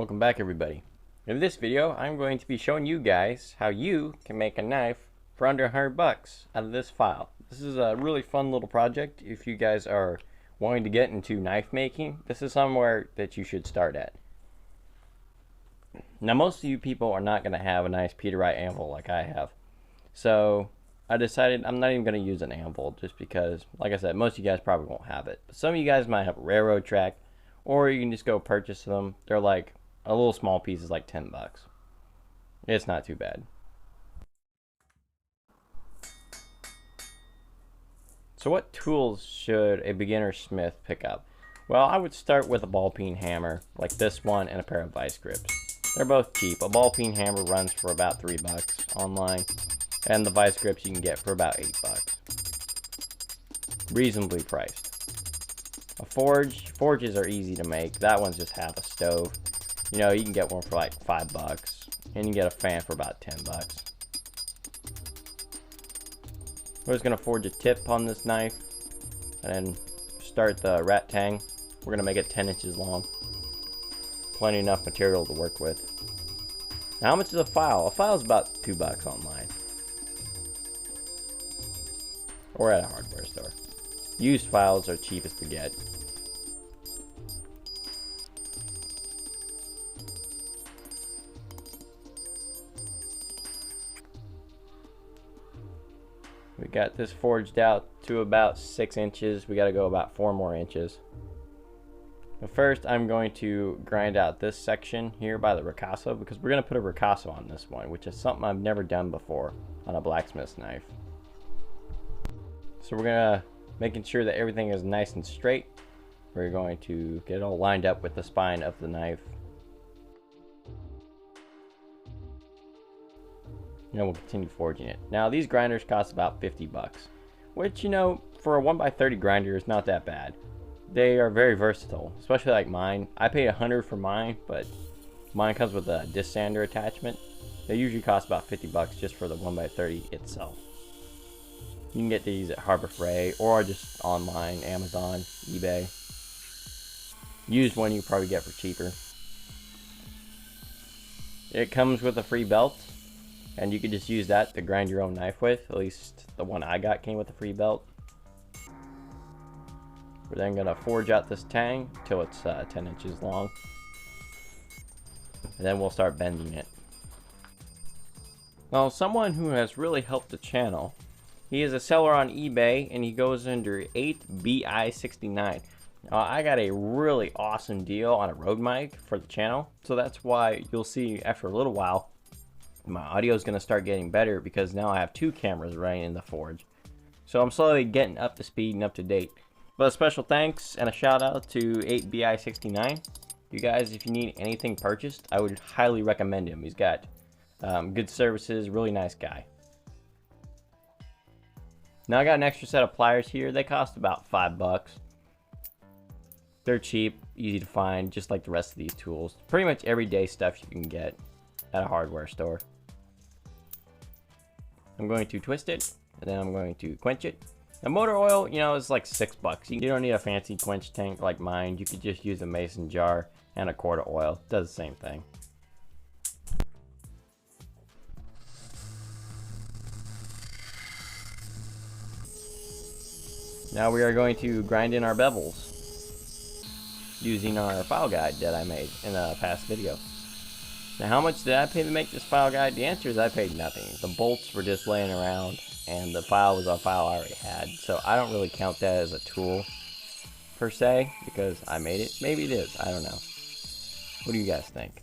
Welcome back, everybody. In this video I'm going to be showing you guys how you can make a knife for under 100 bucks out of this file. This is a really fun little project. If you guys are wanting to get into knife making, this is somewhere that you should start at. Now, most of you people are not going to have a nice Peterite anvil like I have, so I decided I'm not even going to use an anvil, just because, like I said, most of you guys probably won't have it. But some of you guys might have a railroad track, or you can just go purchase them. They're like a little small piece is like 10 bucks. It's not too bad. So what tools should a beginner smith pick up? Well, I would start with a ball peen hammer like this one and a pair of vice grips. They're both cheap. A ball peen hammer runs for about 3 bucks online, and the vice grips you can get for about 8 bucks. Reasonably priced. A forges are easy to make. That one's just half a stove. You know, you can get one for like 5 bucks, and you can get a fan for about 10 bucks. We're just gonna forge a tip on this knife, and then start the rat tang. We're gonna make it 10 inches long. Plenty enough material to work with. Now, how much is a file? A file is about 2 bucks online, or at a hardware store. Used files are cheapest to get. We got this forged out to about 6 inches. We got to go about 4 more inches. But first, I'm going to grind out this section here by the ricasso, because we're going to put a ricasso on this one, which is something I've never done before on a blacksmith's knife. So we're going to, making sure that everything is nice and straight, we're going to get it all lined up with the spine of the knife. And we'll continue forging it. Now, these grinders cost about 50 bucks, which, you know, for a 1x30 grinder is not that bad. They are very versatile, especially like mine. I paid 100 for mine, but mine comes with a disc sander attachment. They usually cost about 50 bucks just for the 1x30 itself. You can get these at Harbor Freight or just online, Amazon, eBay. Used one you probably get for cheaper. It comes with a free belt, and you can just use that to grind your own knife with. At least the one I got came with a free belt. We're then going to forge out this tang till it's 10 inches long. And then we'll start bending it. Well, someone who has really helped the channel, he is a seller on eBay, and he goes under 8BI69. I got a really awesome deal on a Rode mic for the channel, so that's why you'll see after a little while my audio is going to start getting better, because now I have 2 cameras running in the forge. So I'm slowly getting up to speed and up to date. But a special thanks and a shout out to 8BI69. You guys, if you need anything purchased, I would highly recommend him. He's got good services, really nice guy. Now I got an extra set of pliers here. They cost about 5 bucks. They're cheap, easy to find, just like the rest of these tools. Pretty much everyday stuff you can get at a hardware store. I'm going to twist it, and then I'm going to quench it. Now, motor oil, you know, is like 6 bucks. You don't need a fancy quench tank like mine. You could just use a mason jar and a quart of oil. It does the same thing. Now we are going to grind in our bevels using our file guide that I made in a past video. Now, how much did I pay to make this file guide? The answer is I paid nothing. The bolts were just laying around, and the file was a file I already had. So I don't really count that as a tool per se, because I made it. Maybe it is. I don't know. What do you guys think?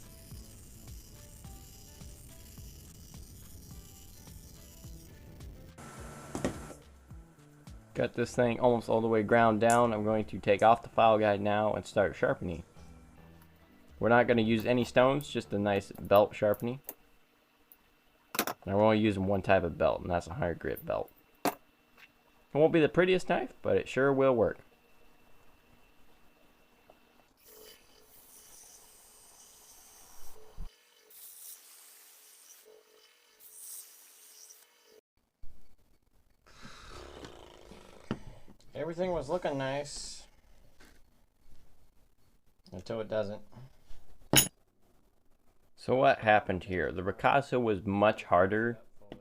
Got this thing almost all the way ground down. I'm going to take off the file guide now and start sharpening. We're not going to use any stones, just a nice belt sharpening. And we're only using one type of belt, and that's a 100 grit belt. It won't be the prettiest knife, but it sure will work. Everything was looking nice until it doesn't. So what happened here? The ricasso was much harder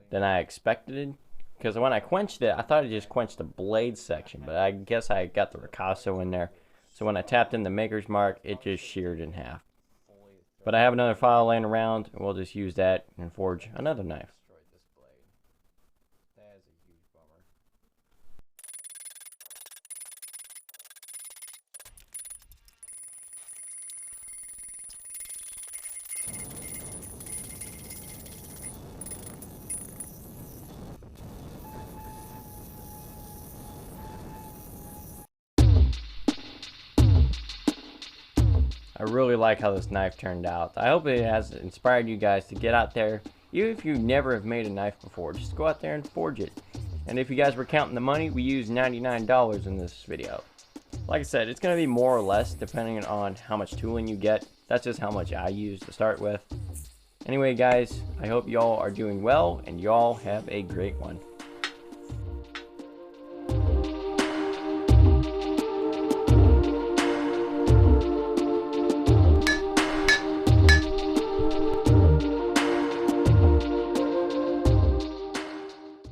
than I expected, because when I quenched it, I thought it just quenched the blade section, but I guess I got the ricasso in there. So when I tapped in the maker's mark, it just sheared in half. But I have another file laying around, and we'll just use that and forge another knife. I really like how this knife turned out. I hope it has inspired you guys to get out there, even if you never have made a knife before, just go out there and forge it. And if you guys were counting the money, we used $99 in this video. Like I said, it's going to be more or less depending on how much tooling you get. That's just how much I use to start with. Anyway guys, I hope y'all are doing well and y'all have a great one.